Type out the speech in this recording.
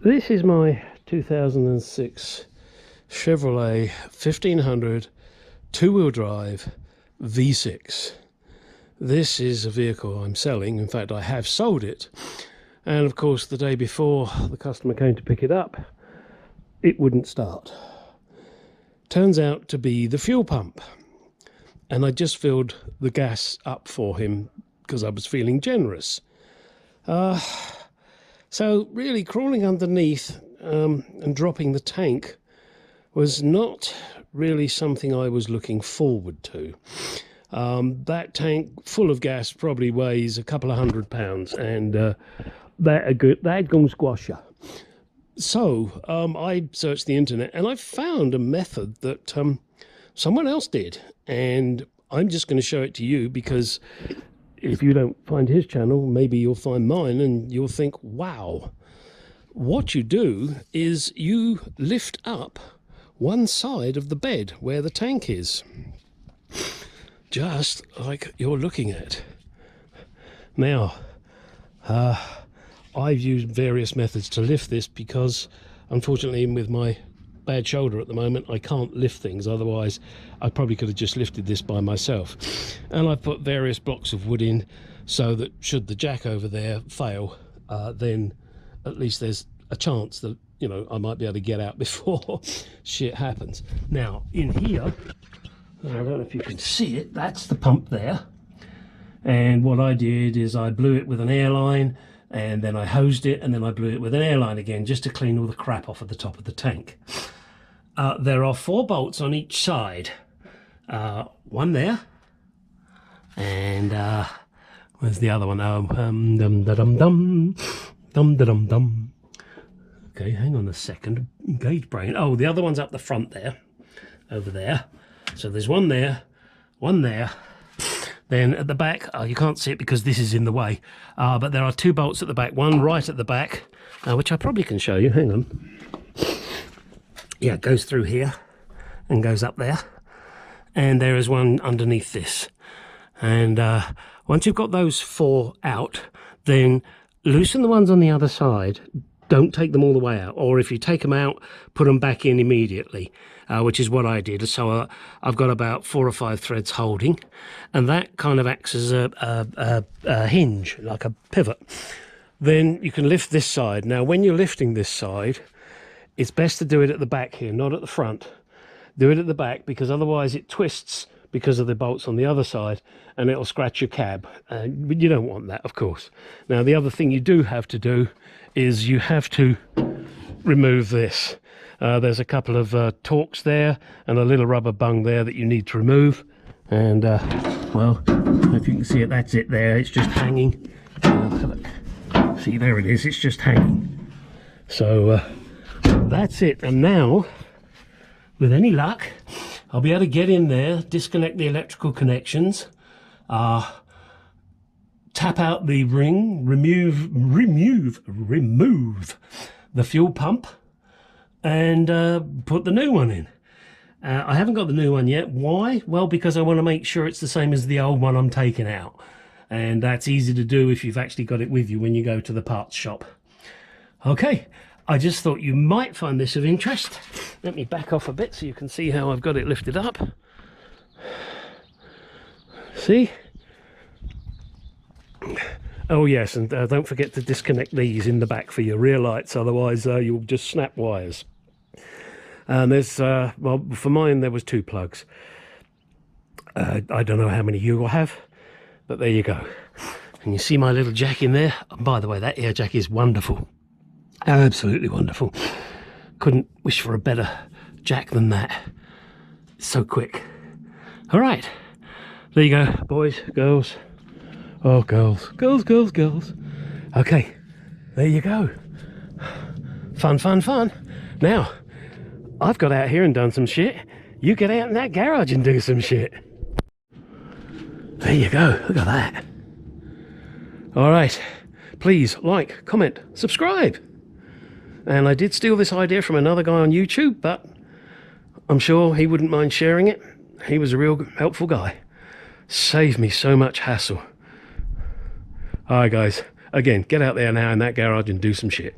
This is my 2006 Chevrolet 1500 two-wheel drive V6. This is a vehicle I'm selling. In fact, I have sold it. And of course, the day before the customer came to pick it up, it wouldn't start. Turns out to be the fuel pump. And I just filled the gas up for him because I was feeling generous. So really crawling underneath and dropping the tank was not really something I was looking forward to. That tank full of gas probably weighs a couple of £100, and that gonna squash you. So I searched the internet and I found a method that someone else did, and I'm just going to show it to you because if you don't find his channel, maybe you'll find mine and you'll think, wow. What you do is you lift up one side of the bed where the tank is, just like you're looking at. Now, I've used various methods to lift this because, unfortunately, with my bad shoulder at the moment, I can't lift things. Otherwise, I probably could have just lifted this by myself. And I've put various blocks of wood in so that should the jack over there fail, then at least there's a chance that, you know, I might be able to get out before shit happens. Now, in here, I don't know if you can see it, that's the pump there. And what I did is I blew it with an airline, and then I hosed it, and then I blew it with an airline again, just to clean all the crap off of the top of the tank. There are 4 bolts on each side. One there, and where's the other one? Dum-da-dum-dum. Okay, hang on a second. Engage brain. Oh, the other one's up the front there, over there. So there's one there, one there. Then at the back, you can't see it because this is in the way, but there are 2 bolts at the back, one right at the back, which I probably can show you. Hang on. Yeah, it goes through here and goes up there. And there is one underneath this. And once you've got those 4 out, then loosen the ones on the other side. Don't take them all the way out. Or if you take them out, put them back in immediately, which is what I did. So I've got about 4 or 5 threads holding, and that kind of acts as a hinge, like a pivot. Then you can lift this side. Now, when you're lifting this side, it's best to do it at the back here, not at the front. Do it at the back, because otherwise it twists because of the bolts on the other side, and it'll scratch your cab. But you don't want that, of course. Now, the other thing you do have to do is you have to remove this. There's a couple of Torx there and a little rubber bung there that you need to remove. And, well, if you can see it, that's it there. It's just hanging. See, there it is. It's just hanging. So that's it. And now, with any luck, I'll be able to get in there, disconnect the electrical connections, tap out the ring, remove the fuel pump, and put the new one in. I haven't got the new one yet. Why? Well, because I want to make sure it's the same as the old one I'm taking out. And that's easy to do if you've actually got it with you when you go to the parts shop. Okay, I just thought you might find this of interest. Let me back off a bit so you can see how I've got it lifted up. See? Oh yes, and don't forget to disconnect these in the back for your rear lights, otherwise you'll just snap wires. And there's, well, for mine there was 2 plugs. I don't know how many you will have, but there you go. And you see my little jack in there? And by the way, that air jack is wonderful. Absolutely wonderful. Couldn't wish for a better jack than that. It's so quick. All right, there you go, boys, girls. Oh, girls. Okay, there you go. Fun. Now, I've got out here and done some shit. You get out in that garage and do some shit. There you go, look at that. All right, please like, comment, subscribe. And I did steal this idea from another guy on YouTube, but I'm sure he wouldn't mind sharing it. He was a real helpful guy. Saved me so much hassle. All right, guys. Again, get out there now in that garage and do some shit.